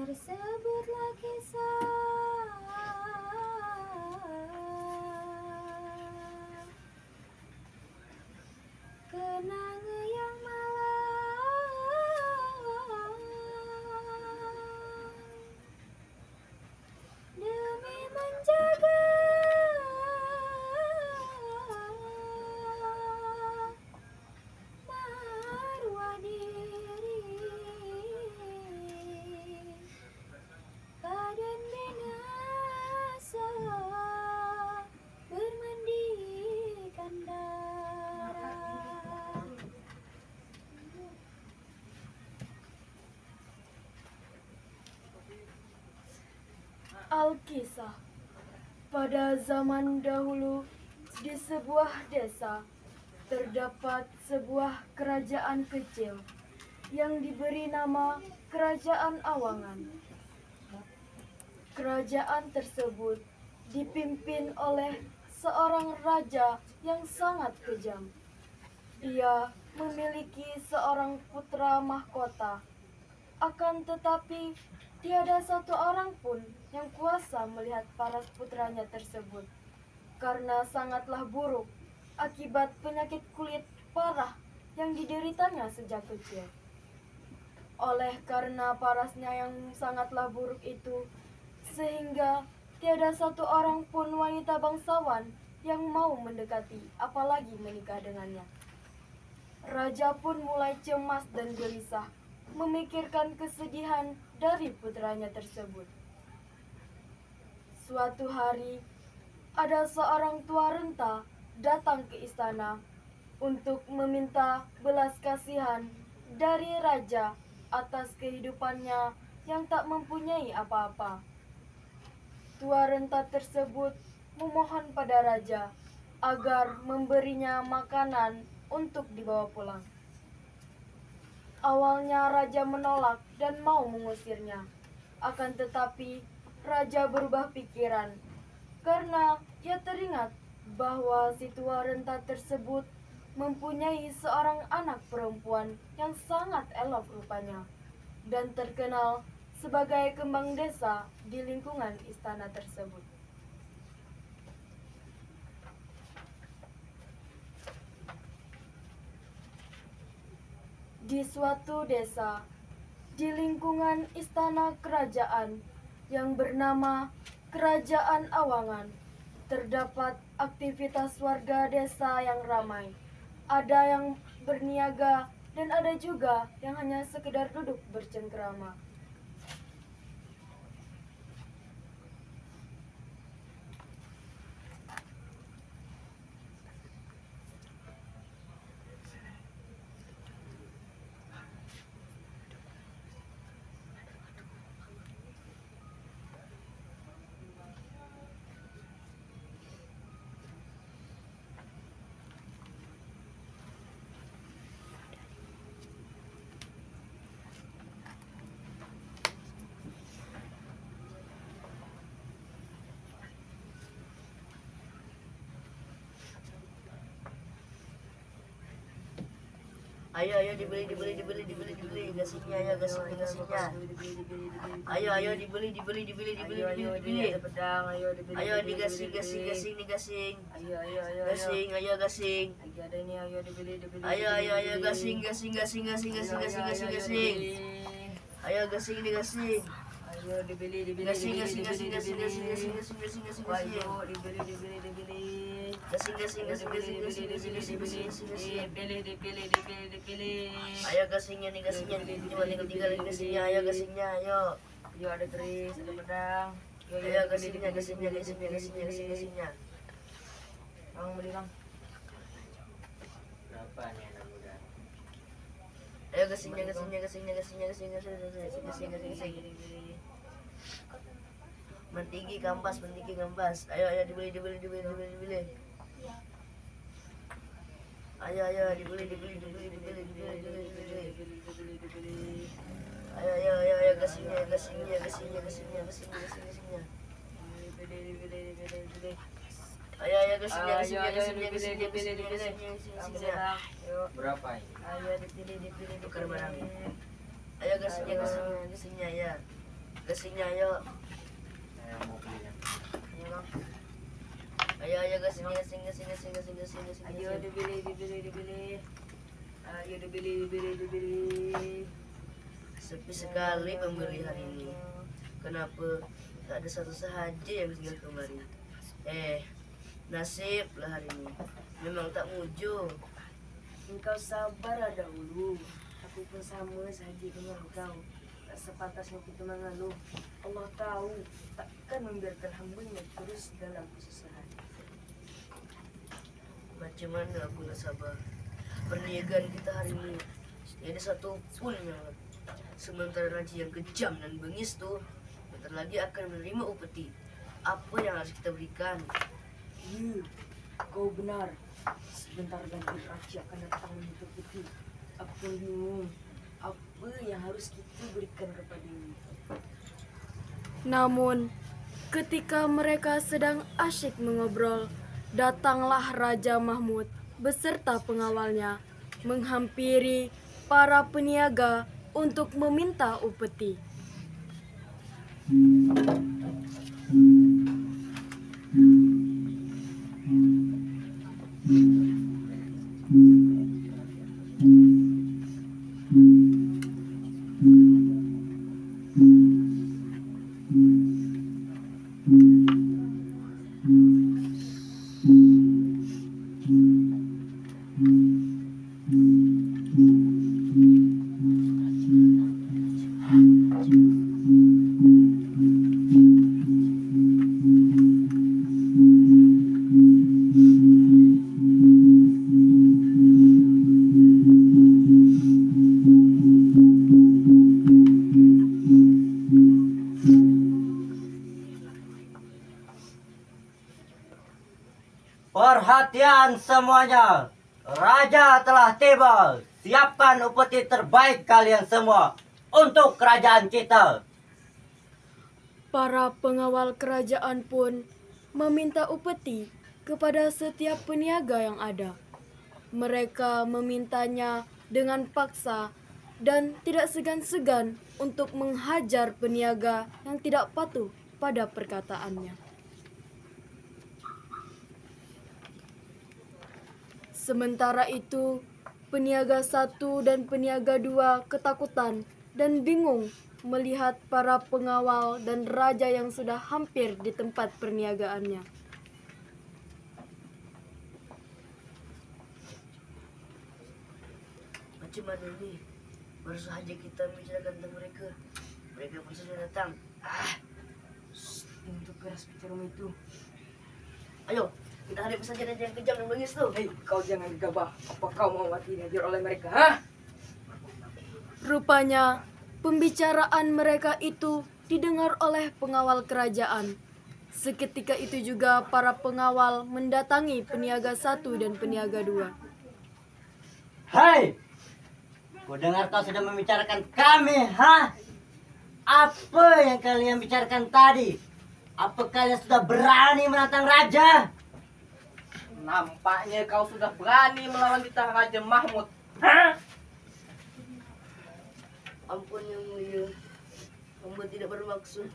Tersebutlah kisah kenang yang malang demi menjaga marwah diri. Badan binasa bermandikan darah. Alkisah. Pada zaman dahulu di sebuah desa terdapat sebuah kerajaan kecil yang diberi nama Kerajaan Awangan. Kerajaan tersebut dipimpin oleh seorang raja yang sangat kejam. Ia memiliki seorang putra mahkota. Akan tetapi, tiada satu orang pun yang kuasa melihat paras putranya tersebut, karena sangatlah buruk akibat penyakit kulit parah yang dideritanya sejak kecil. Oleh karena parasnya yang sangatlah buruk itu, sehingga tiada satu orang pun wanita bangsawan yang mau mendekati, apalagi menikah dengannya. Raja pun mulai cemas dan gelisah, memikirkan kesedihan dari putranya tersebut. Suatu hari, ada seorang tua renta datang ke istana untuk meminta belas kasihan dari raja atas kehidupannya yang tak mempunyai apa-apa. Tua renta tersebut memohon pada raja agar memberinya makanan untuk dibawa pulang. Awalnya raja menolak dan mau mengusirnya. Akan tetapi raja berubah pikiran karena ia teringat bahwa si tua renta tersebut mempunyai seorang anak perempuan yang sangat elok rupanya dan terkenal sebagai kembang desa di lingkungan istana tersebut. Di suatu desa, di lingkungan istana kerajaan yang bernama Kerajaan Awangan, terdapat aktivitas warga desa yang ramai. Ada yang berniaga dan ada juga yang hanya sekedar duduk bercengkrama. Ayo dibeli gasingnya, ayo gasingnya. Ayo dibeli. Ada pedang, ayo dibeli. Ayo digasing. Gasing. Ayo ada ini, ayo dibeli. Ayo gasing. Ayo gasing. Ayo dibeli. Gasing. Ayo dibeli. Gasing. Dipilih. Ayo gasingnya nih, cuma tinggal gasingnya. Ayo gasingnya, ayo. Ayo ada keris, ada pedang. Ayo gasingnya. Bang beli bang. Berapa nih anak muda? Ayo gasingnya. Mentigi kampas. Ayo dibeli. Ayo dibeli. Ayo gasingnya. Ayo gasingnya. Berapa ini? Ayo dipilih. Tukar barang. Ayo gasingnya ya. Gasingnya ayo. Saya mau beli yang Ayo bang. Ayo gasing. Ayo dibeli. Ayo dibeli. Sepi sekali pembeli hari ini. Kenapa tak ada satu sahaja yang tinggal kembali? Nasib lah hari ini. Memang tak mujo. Engkau sabar dahulu. Aku pun sama saja dengan engkau. Tak sepantasnya kita mengeluh. Allah tahu takkan membiarkan hambanya terus dalam kesusahan. Macam mana aku nak sabar? Perniagaan kita hari ini tiada satu pun yang laku. Sementara raja yang kejam dan bengis tuh bentar lagi akan menerima upeti. Apa yang harus kita berikan? Ya, kau benar. Sebentar lagi raja akan datang menuntut peti. Aku pun bingung. Apa yang harus kita berikan kepadanya? Namun, ketika mereka sedang asyik mengobrol, datanglah Raja Mahmud beserta pengawalnya menghampiri para peniaga untuk meminta upeti. Perhatian semuanya, Raja telah tiba. Siapkan upeti terbaik kalian semua untuk kerajaan kita. Para pengawal kerajaan pun meminta upeti kepada setiap peniaga yang ada. Mereka memintanya dengan paksa dan tidak segan-segan untuk menghajar peniaga yang tidak patuh pada perkataannya. Sementara itu, peniaga 1 dan peniaga 2 ketakutan dan bingung melihat para pengawal dan raja yang sudah hampir di tempat perniagaannya. Macam mana ni? Baru sahaja kita membicarakan tentang mereka. Mereka pun sudah datang. Untuk keras bicara itu. Ayo, kita hadapi saja raja yang kejam dan bengis tu. Hei, kau jangan gegabah. Apa kau mau mati dihajar oleh mereka? Hah? Rupanya, pembicaraan mereka itu didengar oleh pengawal kerajaan. Seketika itu juga para pengawal mendatangi peniaga 1 dan peniaga 2. Hei, ku dengar kau sudah membicarakan kami, ha? Apa yang kalian bicarakan tadi? Apa kalian sudah berani menantang raja? Nampaknya kau sudah berani melawan titah Raja Mahmud. Hah? Ampun yang mulia. Hamba tidak bermaksud.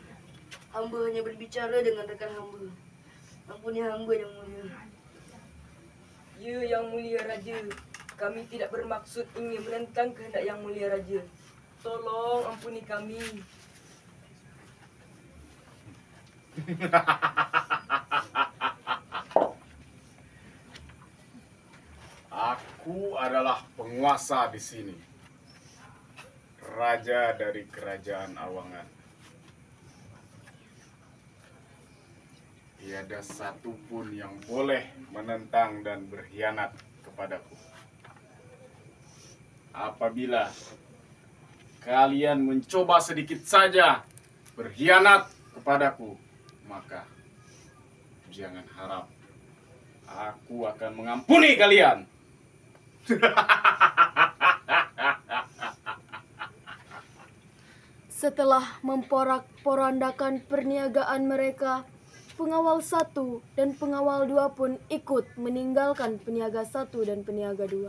Hamba hanya berbicara dengan rekan hamba. Ampuni hamba yang mulia. Ya yang mulia raja, kami tidak bermaksud ingin menentang kehendak yang mulia raja. Tolong ampuni kami. Aku adalah penguasa di sini. Raja dari kerajaan Awangan. Tiada satupun yang boleh menentang dan berkhianat kepadaku. Apabila kalian mencoba sedikit saja berkhianat kepadaku, maka jangan harap aku akan mengampuni kalian. Setelah memporak-porandakan perniagaan mereka, pengawal 1 dan pengawal 2 pun ikut meninggalkan peniaga 1 dan peniaga 2.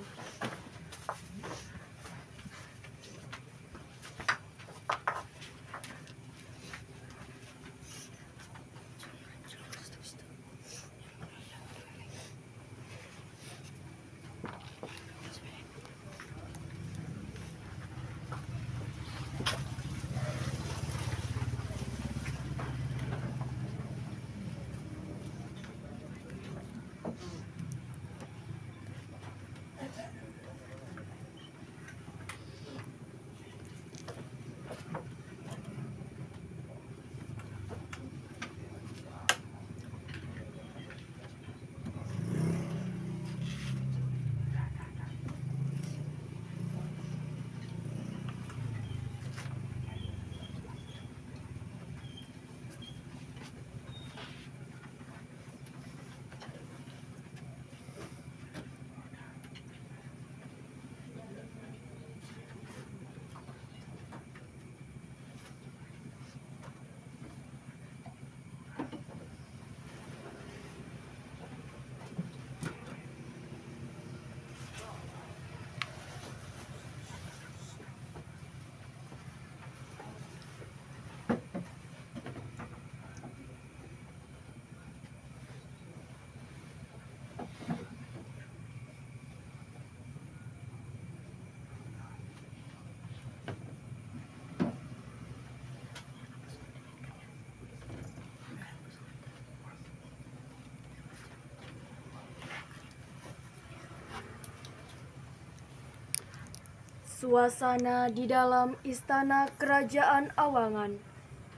Suasana di dalam istana kerajaan Awangan,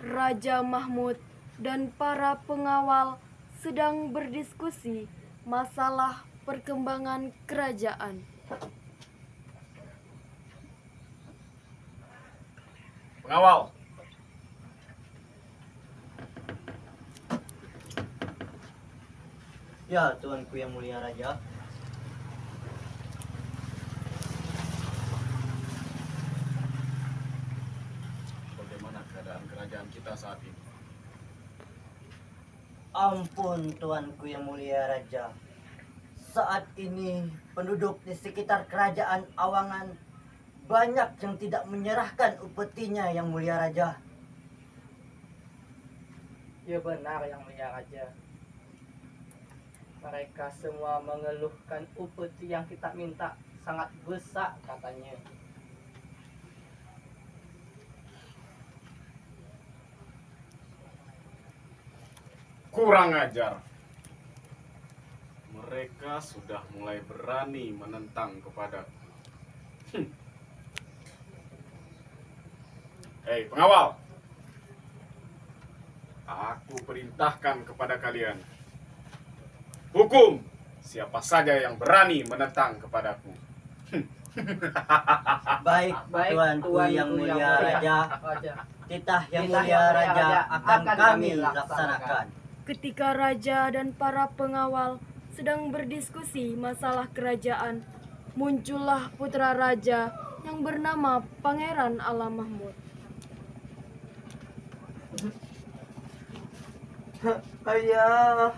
Raja Mahmud dan para pengawal sedang berdiskusi masalah perkembangan kerajaan. Pengawal, Ya, tuanku yang mulia raja. bagaimana keadaan kerajaan kita saat ini? Ampun tuanku yang mulia raja. Saat ini penduduk di sekitar kerajaan Awangan banyak yang tidak menyerahkan upetinya yang mulia raja. Ya benar yang mulia raja. Mereka semua mengeluhkan upeti yang kita minta sangat besar katanya. Kurang ajar. Mereka sudah mulai berani menentang kepadaku. Hei pengawal, aku perintahkan kepada kalian, hukum siapa saja yang berani menentang kepadaku. Baik, Baik, tuanku tuanku yang mulia yang mulia raja. Raja. Titah yang Titah mulia yang mulia raja raja akan akan kami kami laksanakan. Ketika raja dan para pengawal sedang berdiskusi masalah kerajaan, muncullah putra raja yang bernama Pangeran Alam Mahmud. Ayah,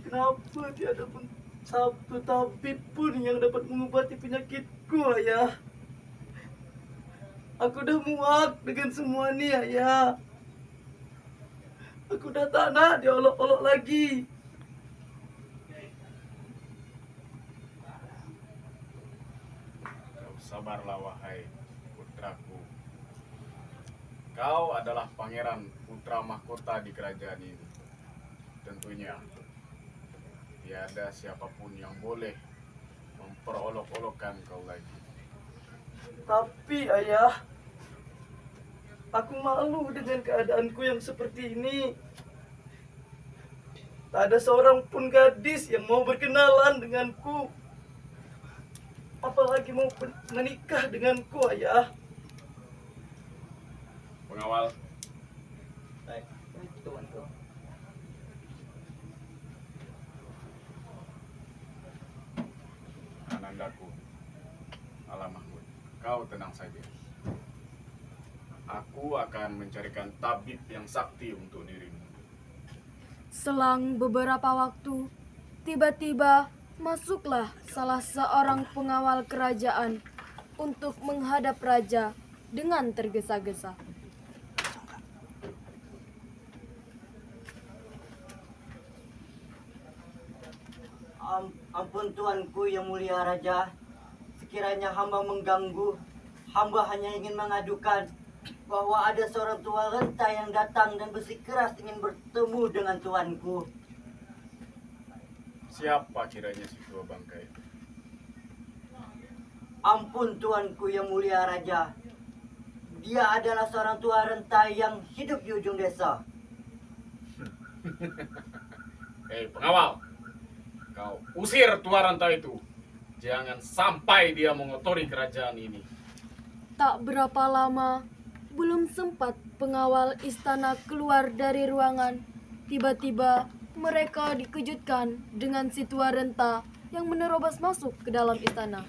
kenapa tiada pun satu tabib pun yang dapat mengobati penyakitku, ayah? Aku dah muak dengan semua ni, ayah. Aku dah tak nak diolok-olok lagi. Kau sabarlah wahai putraku. Kau adalah pangeran putra mahkota di kerajaan ini. Tentunya tiada siapapun yang boleh memperolok-olokkan kau lagi. Tapi ayah, aku malu dengan keadaanku yang seperti ini. Tak ada seorang pun gadis yang mau berkenalan denganku. Apalagi mau menikah denganku, ayah. Pengawal, Baik. Baik, tuanku. Anandaku, Alam Mahmud, kau tenang saja. Aku akan mencarikan tabib yang sakti untuk dirimu. Selang beberapa waktu, tiba-tiba masuklah salah seorang pengawal kerajaan untuk menghadap raja dengan tergesa-gesa. Ampun tuanku yang mulia raja. Sekiranya hamba mengganggu, hamba hanya ingin mengadukan bahwa ada seorang tua renta yang datang dan bersikeras ingin bertemu dengan tuanku. Siapa kiranya si tua bangkai? Ampun tuanku yang mulia raja. Dia adalah seorang tua renta yang hidup di ujung desa. Hei pengawal, kau usir tua renta itu. Jangan sampai dia mengotori kerajaan ini. Tak berapa lama, belum sempat pengawal istana keluar dari ruangan, tiba-tiba mereka dikejutkan dengan si tua renta yang menerobos masuk ke dalam istana.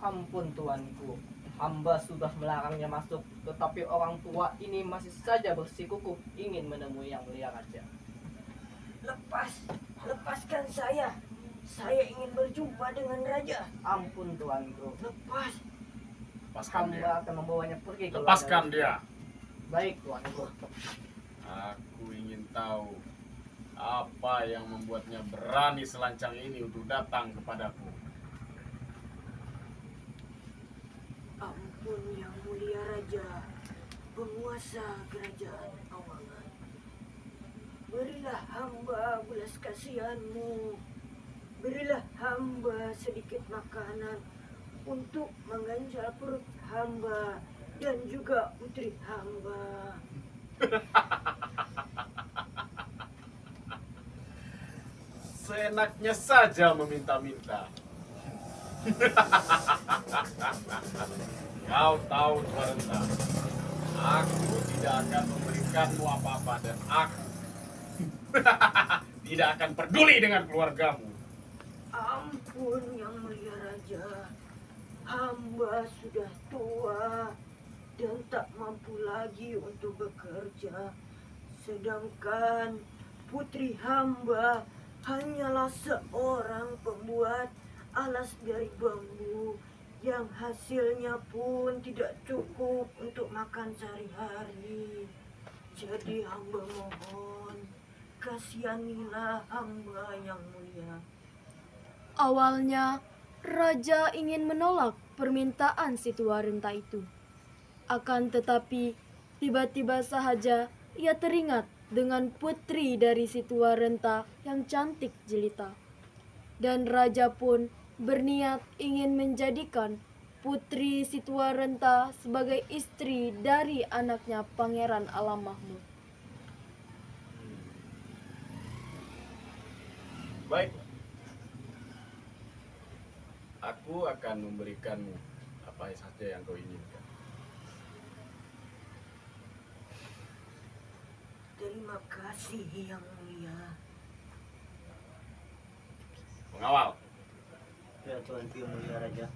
Ampun tuanku, hamba sudah melarangnya masuk, tetapi orang tua ini masih saja bersikukuh ingin menemui yang mulia raja. Lepaskan saya. Saya ingin berjumpa dengan raja. Ampun tuanku, Lepaskan dia. hamba akan membawanya pergi ke luar Lepaskan negeri. dia. Baik tuanku. Aku ingin tahu apa yang membuatnya berani selancang ini untuk datang kepadaku. Ampun yang mulia raja, penguasa kerajaan Awangan. berilah hamba belas kasihanmu. Berilah hamba sedikit makanan untuk mengganjal perut hamba dan juga putri hamba. Seenaknya saja meminta-minta. Kau tahu Tua Renta, aku tidak akan memberikanmu apa-apa dan aku tidak akan peduli dengan keluargamu. Ampun yang mulia raja, hamba sudah tua dan tak mampu lagi untuk bekerja. Sedangkan putri hamba hanyalah seorang pembuat alas dari bambu yang hasilnya pun tidak cukup untuk makan sehari-hari. Jadi hamba mohon, kasihanilah hamba yang mulia. Awalnya, raja ingin menolak permintaan si tua renta itu. Akan tetapi, tiba-tiba sahaja ia teringat dengan putri dari si tua renta yang cantik jelita. Dan raja pun berniat ingin menjadikan putri si tua renta sebagai istri dari anaknya Pangeran Alam Mahmud. Baik. Aku akan memberikanmu apa saja yang kau inginkan. Terima kasih yang mulia. Pengawal, Ya Tuanku yang mulia raja.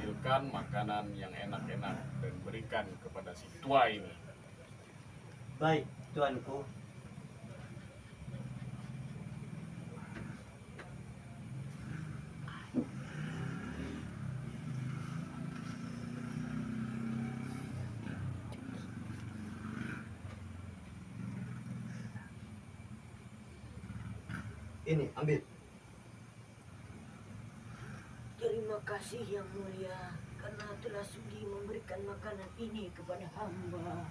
ambilkan makanan yang enak-enak dan berikan kepada si tua ini. Baik tuanku. Ini ambil. Terima kasih yang mulia karena telah sudi memberikan makanan ini kepada hamba.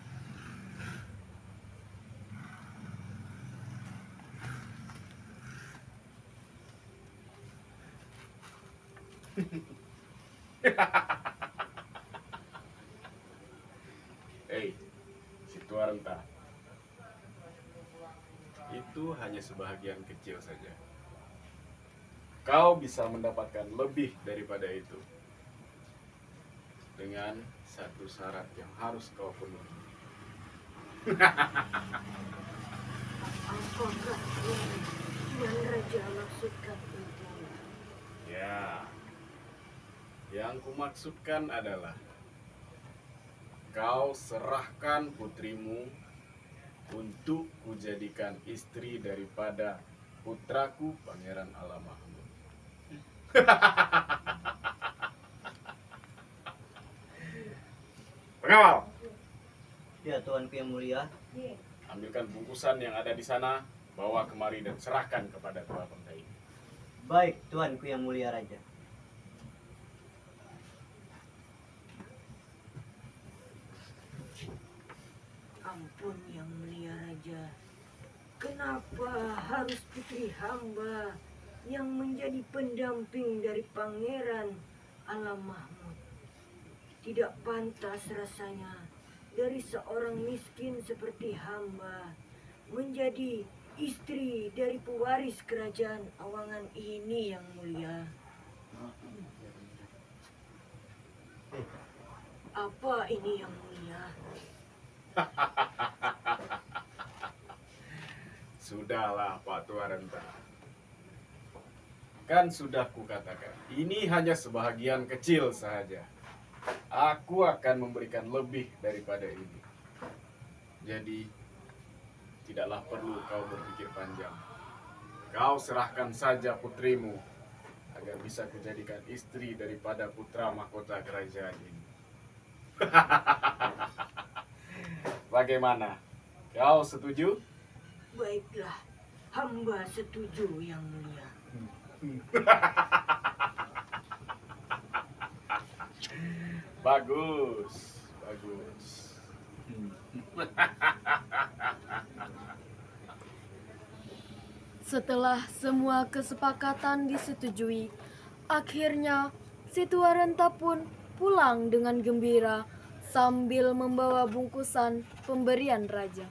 Hei, si tua renta. Itu hanya sebahagian kecil saja. Kau bisa mendapatkan lebih daripada itu. Dengan satu syarat yang harus kau penuhi. Apakah ini yang raja maksudkan itu? Ya, yang kumaksudkan adalah kau serahkan putrimu untuk kujadikan istri daripada putraku Pangeran Alam Mahmud. Pengawal, Ya Tuanku yang mulia. ambilkan bungkusan yang ada di sana, bawa kemari dan serahkan kepada tua bangsa ini. Baik Tuanku yang mulia raja. Ampun yang mulia raja, kenapa harus putri hamba yang menjadi pendamping dari Pangeran Alam Mahmud? Tidak pantas rasanya dari seorang miskin seperti hamba menjadi istri dari pewaris kerajaan Awangan ini yang mulia. Apa ini yang mulia? Sudahlah Pak Tua Renta. Kan sudah kukatakan, ini hanya sebahagian kecil saja. Aku akan memberikan lebih daripada ini. Jadi, tidaklah perlu kau berpikir panjang. Kau serahkan saja putrimu agar bisa kujadikan istri daripada putra mahkota kerajaan ini. Bagaimana? Kau setuju? Baiklah, hamba setuju yang mulia. Bagus, bagus. Setelah semua kesepakatan disetujui, akhirnya si tua renta pun pulang dengan gembira sambil membawa bungkusan pemberian raja.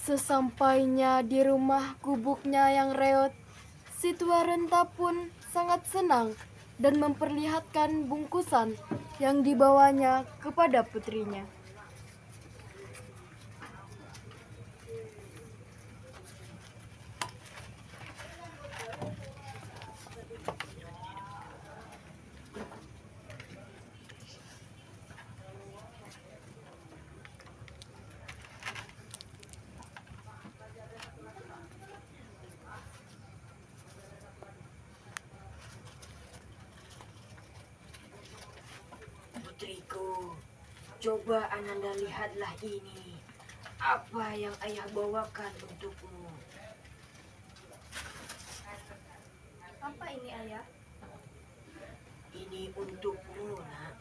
Sesampainya di rumah gubuknya yang reot, si tua renta pun sangat senang dan memperlihatkan bungkusan yang dibawanya kepada putrinya. Putriku, coba Ananda lihatlah ini. Apa yang ayah bawakan untukmu? Apa ini, Ayah? Ini untukmu, nak.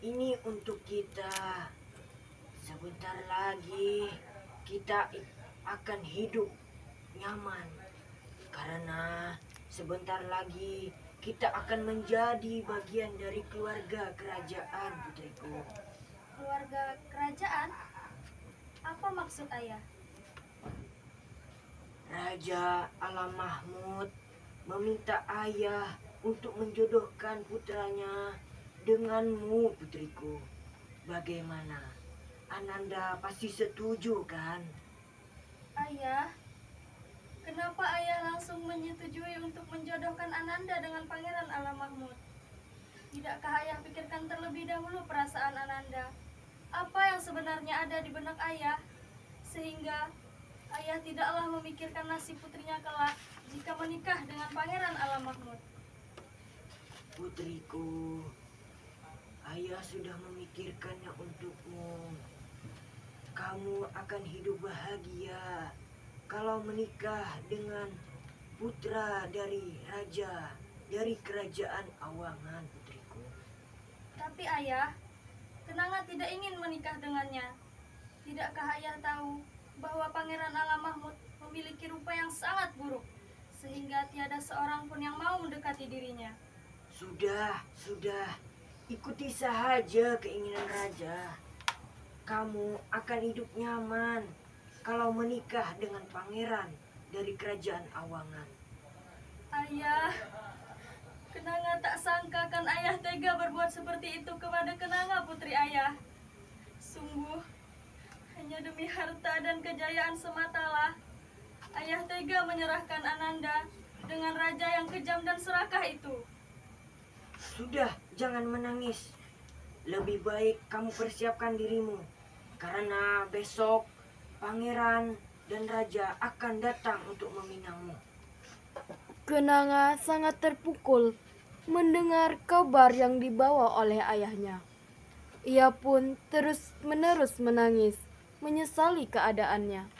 Ini untuk kita. Sebentar lagi kita akan hidup nyaman. Karena sebentar lagi kita akan menjadi bagian dari keluarga kerajaan, putriku. Keluarga kerajaan? Apa maksud Ayah? Raja Alam Mahmud meminta ayah untuk menjodohkan putranya denganmu, putriku. Bagaimana? Ananda pasti setuju, kan? Ayah, kenapa Ayah langsung menyetujui untuk menjodohkan Ananda dengan Pangeran Alam Mahmud? Tidakkah Ayah pikirkan terlebih dahulu perasaan Ananda? Apa yang sebenarnya ada di benak Ayah? Sehingga Ayah tidaklah memikirkan nasib putrinya kelak jika menikah dengan Pangeran Alam Mahmud. Putriku, ayah sudah memikirkannya untukmu. Kamu akan hidup bahagia kalau menikah dengan putra dari raja dari kerajaan Awangan, putriku. Tapi Ayah, Kenanga tidak ingin menikah dengannya. Tidakkah Ayah tahu bahwa Pangeran Alam Mahmud memiliki rupa yang sangat buruk, sehingga tiada seorang pun yang mau mendekati dirinya? Sudah. Ikuti saja keinginan raja. Kamu akan hidup nyaman kalau menikah dengan pangeran dari kerajaan Awangan. Ayah, Kenanga tak sangka kan Ayah tega berbuat seperti itu kepada Kenanga putri Ayah. Sungguh, hanya demi harta dan kejayaan sematalah Ayah tega menyerahkan Ananda dengan raja yang kejam dan serakah itu. Sudah, jangan menangis. Lebih baik kamu persiapkan dirimu, karena besok pangeran dan raja akan datang untuk meminangmu. Kenanga sangat terpukul mendengar kabar yang dibawa oleh ayahnya. Ia pun terus-menerus menangis menyesali keadaannya.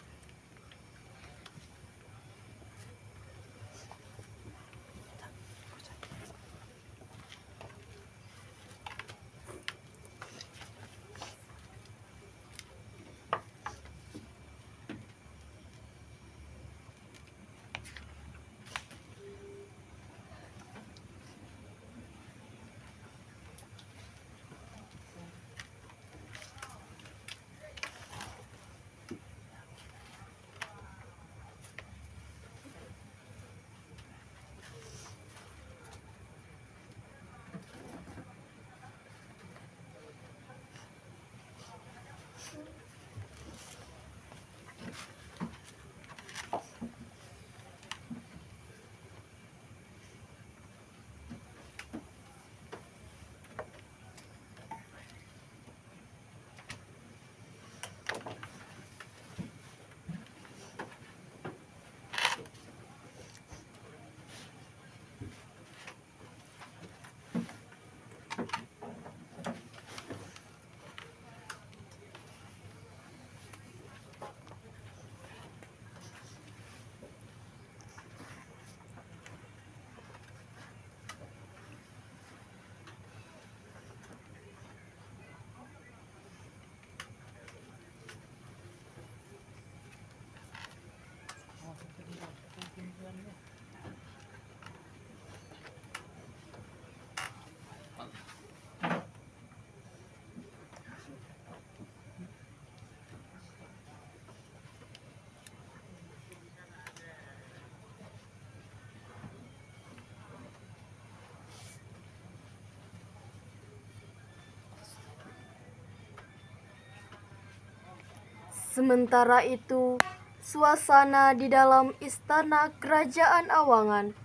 Sementara itu, suasana di dalam istana kerajaan Awangan,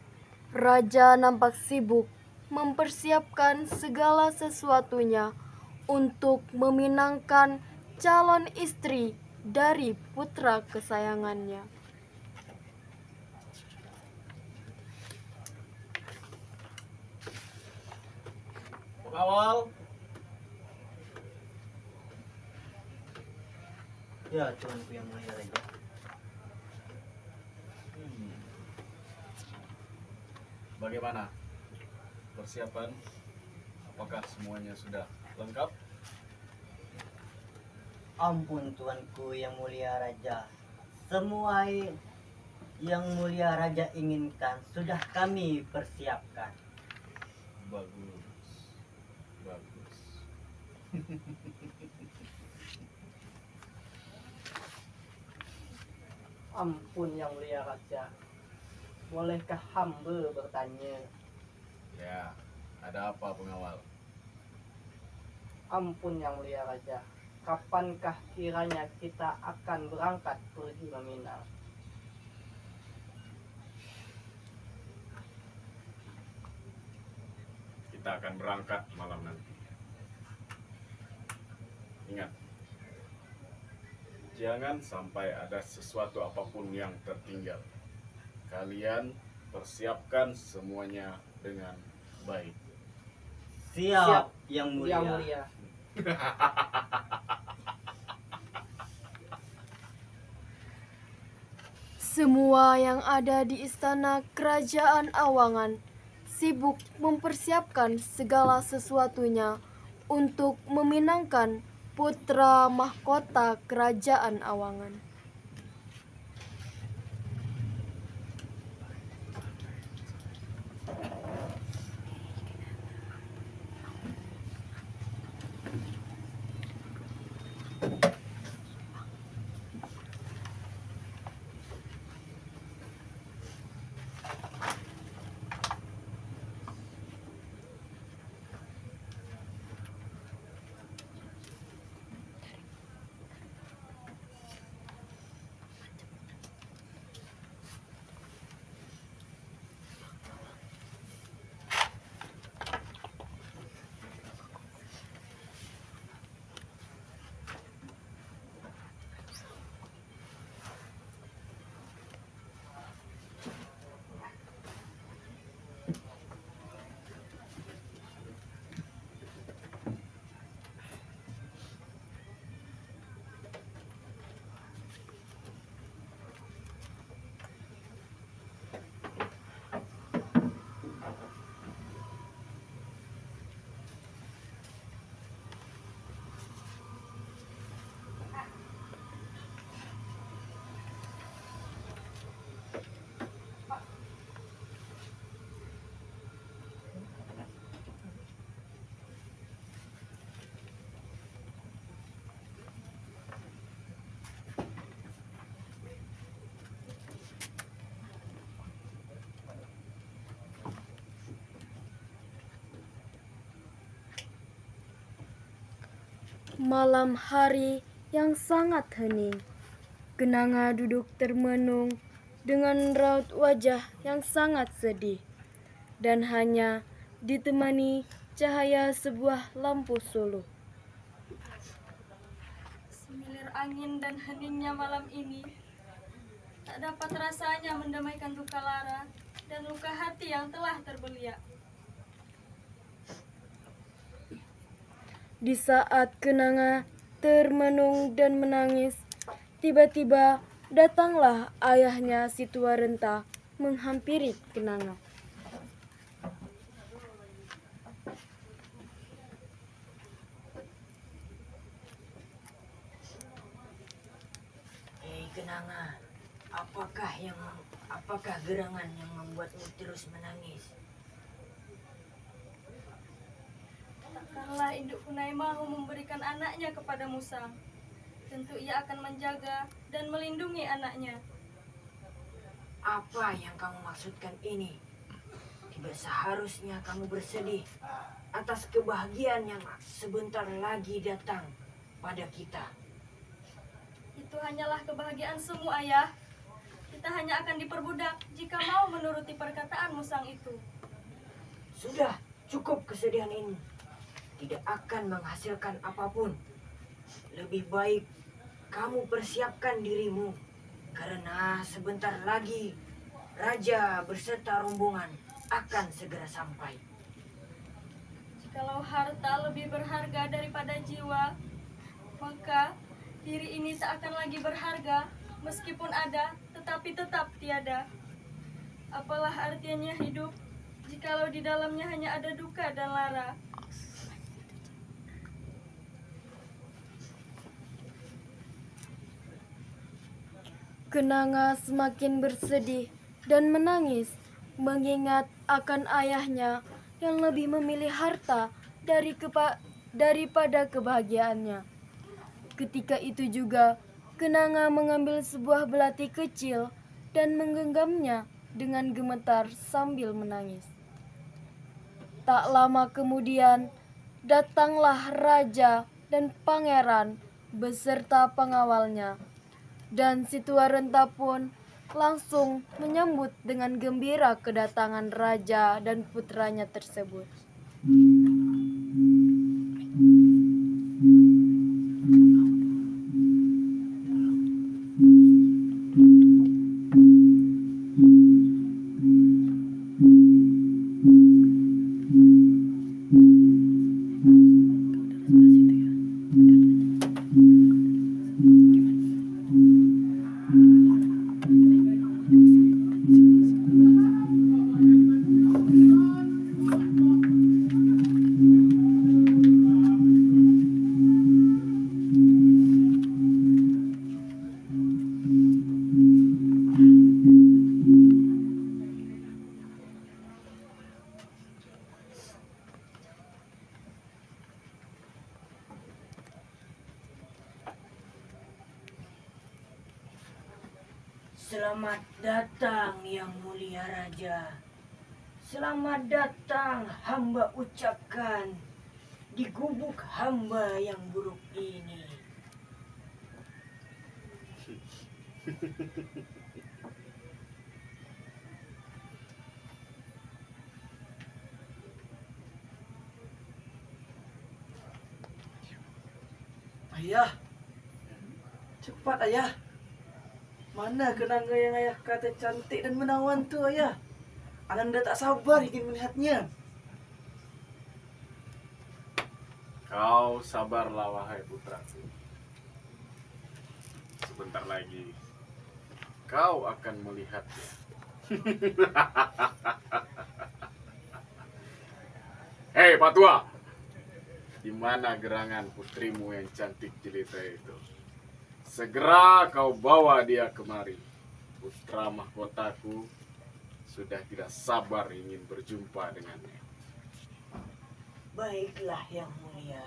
raja nampak sibuk mempersiapkan segala sesuatunya untuk meminangkan calon istri dari putra kesayangannya. Pengawal, Ya, Tuanku Yang Mulia Raja. bagaimana persiapan? Apakah semuanya sudah lengkap? Ampun Tuanku Yang Mulia Raja. Semua yang Mulia Raja inginkan sudah kami persiapkan. Bagus, bagus. Ampun Yang Mulia Raja, bolehkah hamba bertanya? Ya, ada apa pengawal? Ampun Yang Mulia Raja, kapankah kiranya kita akan berangkat pergi meminang? Kita akan berangkat malam nanti. Ingat, jangan sampai ada sesuatu apapun yang tertinggal. Kalian persiapkan semuanya dengan baik. Siap, Yang Mulia. Yang Mulia. Semua yang ada di istana kerajaan Awangan sibuk mempersiapkan segala sesuatunya untuk meminangkan putra mahkota kerajaan Awangan. Malam hari yang sangat hening. Kenanga duduk termenung dengan raut wajah yang sangat sedih dan hanya ditemani cahaya sebuah lampu suluh. Semilir angin dan heningnya malam ini tak dapat rasanya mendamaikan duka lara dan luka hati yang telah terbeliak. Di saat Kenanga termenung dan menangis, tiba-tiba datanglah ayahnya si tua renta menghampiri Kenanga. Hei Kenanga, apakah gerangan yang membuatmu terus menangis? Takkanlah induk Kunai mau memberikan anaknya kepada Musang. Tentu ia akan menjaga dan melindungi anaknya. Apa yang kamu maksudkan ini? Tidak seharusnya kamu bersedih atas kebahagiaan yang sebentar lagi datang pada kita. Itu hanyalah kebahagiaan semu, Ayah. Kita hanya akan diperbudak jika mau menuruti perkataan Musang itu. Sudah, cukup kesedihan ini. Tidak akan menghasilkan apapun. Lebih baik kamu persiapkan dirimu, karena sebentar lagi Raja beserta rombongan akan segera sampai. Jikalau harta lebih berharga daripada jiwa, maka diri ini tak akan lagi berharga, meskipun ada, tetapi tetap tiada. Apalah artinya hidup, jikalau di dalamnya hanya ada duka dan lara. Kenanga semakin bersedih dan menangis mengingat akan ayahnya yang lebih memilih harta daripada kebahagiaannya. Ketika itu juga Kenanga mengambil sebuah belati kecil dan menggenggamnya dengan gemetar sambil menangis. Tak lama kemudian datanglah raja dan pangeran beserta pengawalnya. Dan si tua renta pun langsung menyambut dengan gembira kedatangan raja dan putranya tersebut. Selamat datang yang mulia Raja. Selamat datang hamba ucapkan di gubuk hamba yang buruk ini. Ayah, cepat ayah. Mana Kenanga yang ayah kata cantik dan menawan tu ayah? Ananda tak sabar ingin melihatnya. Kau sabarlah wahai putraku. Sebentar lagi kau akan melihatnya. Hei Patua, di mana gerangan putrimu yang cantik jelita itu? Segera kau bawa dia kemari. Putra mahkotaku sudah tidak sabar ingin berjumpa dengannya. Baiklah yang mulia,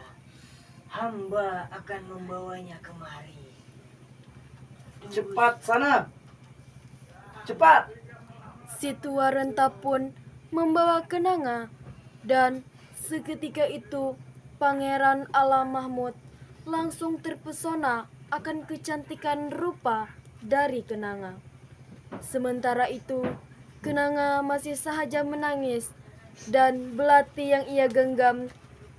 hamba akan membawanya kemari. Cepat sana. Cepat. Si tua renta pun membawa Kenanga dan seketika itu Pangeran Alam Mahmud langsung terpesona akan kecantikan rupa dari Kenanga. Sementara itu, Kenanga masih saja menangis dan belati yang ia genggam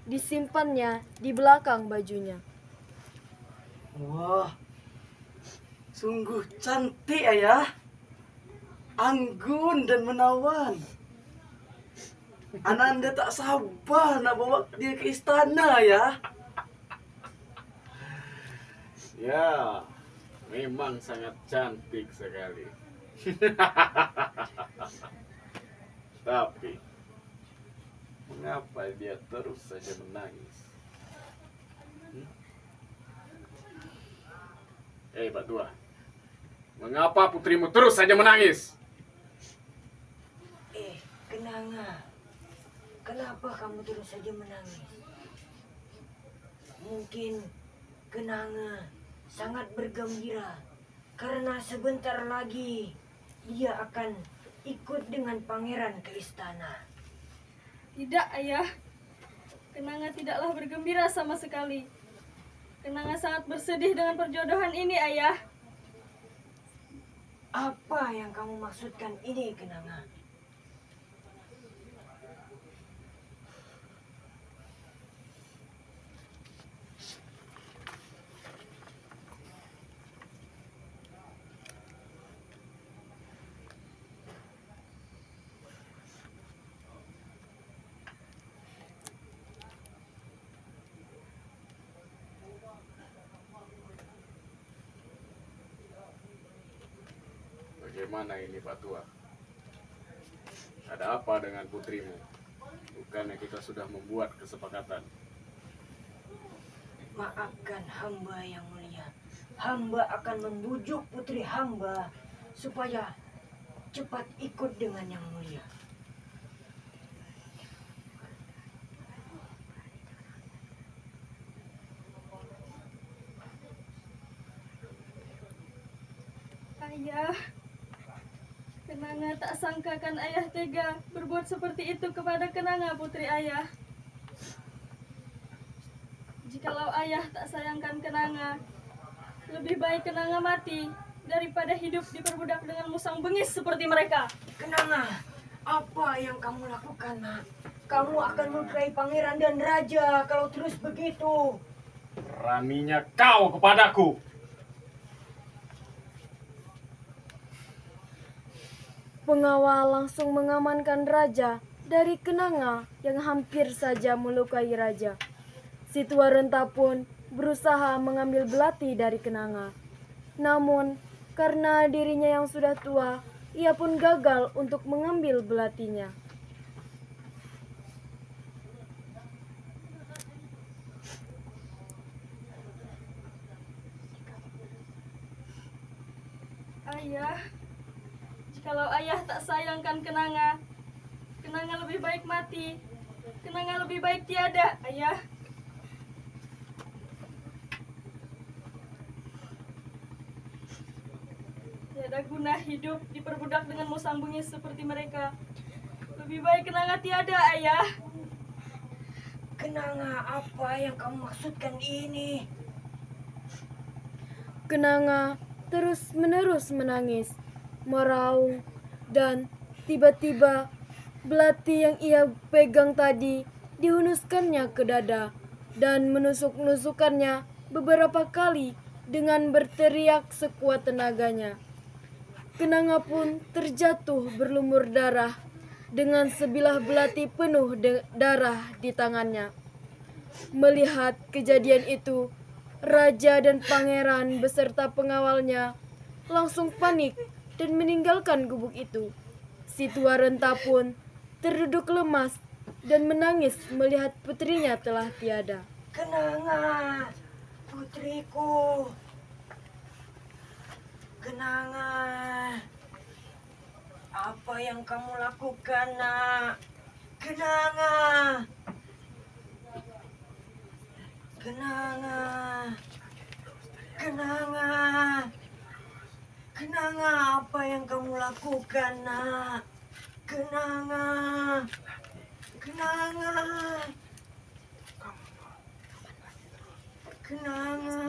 disimpannya di belakang bajunya. Wah, sungguh cantik ayah. Anggun dan menawan. Ananda tak sabar nak bawa dia ke istana ya. Ya, memang sangat cantik sekali. Tapi, mengapa dia terus saja menangis? Pak Tua, mengapa putrimu terus saja menangis? Kenanga, kenapa kamu terus saja menangis? Mungkin Kenanga sangat bergembira karena sebentar lagi dia akan ikut dengan pangeran ke istana. Tidak, Ayah. Kenanga tidaklah bergembira sama sekali. Kenanga sangat bersedih dengan perjodohan ini, Ayah. Apa yang kamu maksudkan ini, Kenanga? Bagaimana ini Pak Tua? Ada apa dengan putrimu? Bukannya kita sudah membuat kesepakatan? Maafkan hamba yang mulia. Hamba akan membujuk putri hamba supaya cepat ikut dengan yang mulia. Ayah, Kenanga tak sangkakan Ayah tega berbuat seperti itu kepada Kenanga, putri Ayah. Jikalau Ayah tak sayangkan Kenanga, lebih baik Kenanga mati daripada hidup diperbudak dengan musang bengis seperti mereka. Kenanga, apa yang kamu lakukan, Nak? Kamu akan melukai pangeran dan raja kalau terus begitu. Beraninya kau kepadaku! Pengawal langsung mengamankan raja dari Kenanga yang hampir saja melukai raja. Si tua renta pun berusaha mengambil belati dari Kenanga. Namun, karena dirinya yang sudah tua, ia pun gagal untuk mengambil belatinya. Ayah, jikalau Ayah tak sayangkan Kenanga, Kenanga lebih baik mati. Kenanga lebih baik tiada, Ayah. Tiada guna hidup diperbudak dengan musang bengis seperti mereka. Lebih baik Kenanga tiada, Ayah. Kenanga, apa yang kamu maksudkan ini? Kenanga terus-menerus menangis, meraung, dan tiba-tiba belati yang ia pegang tadi dihunuskannya ke dada dan menusuk-nusukannya beberapa kali dengan berteriak sekuat tenaganya. Kenanga pun terjatuh berlumur darah dengan sebilah belati penuh darah di tangannya. Melihat kejadian itu, raja dan pangeran beserta pengawalnya langsung panik dan meninggalkan gubuk itu. Si tua renta pun terduduk lemas dan menangis melihat putrinya telah tiada. Kenanga, putriku. Kenanga, apa yang kamu lakukan, Nak? Kenanga, Kenanga, Kenanga, Kenanga, apa yang kamu lakukan, Nak? Kenanga, Kenanga, Kenanga,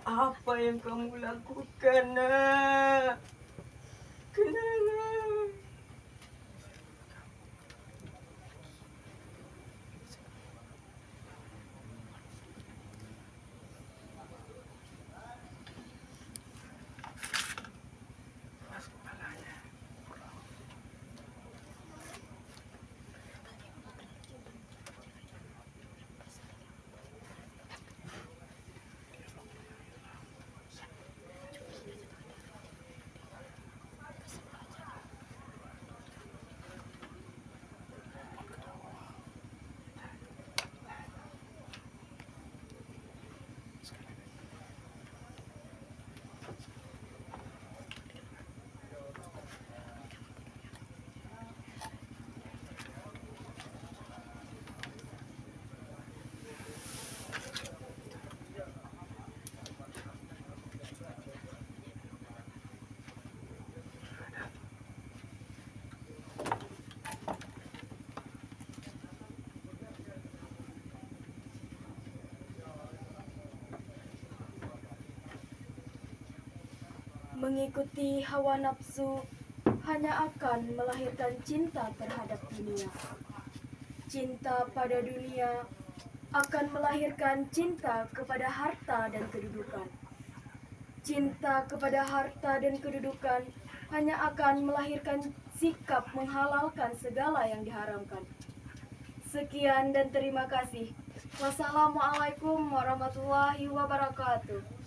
apa yang kamu lakukan, nak? Kenanga. Mengikuti hawa nafsu hanya akan melahirkan cinta terhadap dunia. Cinta pada dunia akan melahirkan cinta kepada harta dan kedudukan. Cinta kepada harta dan kedudukan hanya akan melahirkan sikap menghalalkan segala yang diharamkan. Sekian dan terima kasih. Wassalamualaikum warahmatullahi wabarakatuh.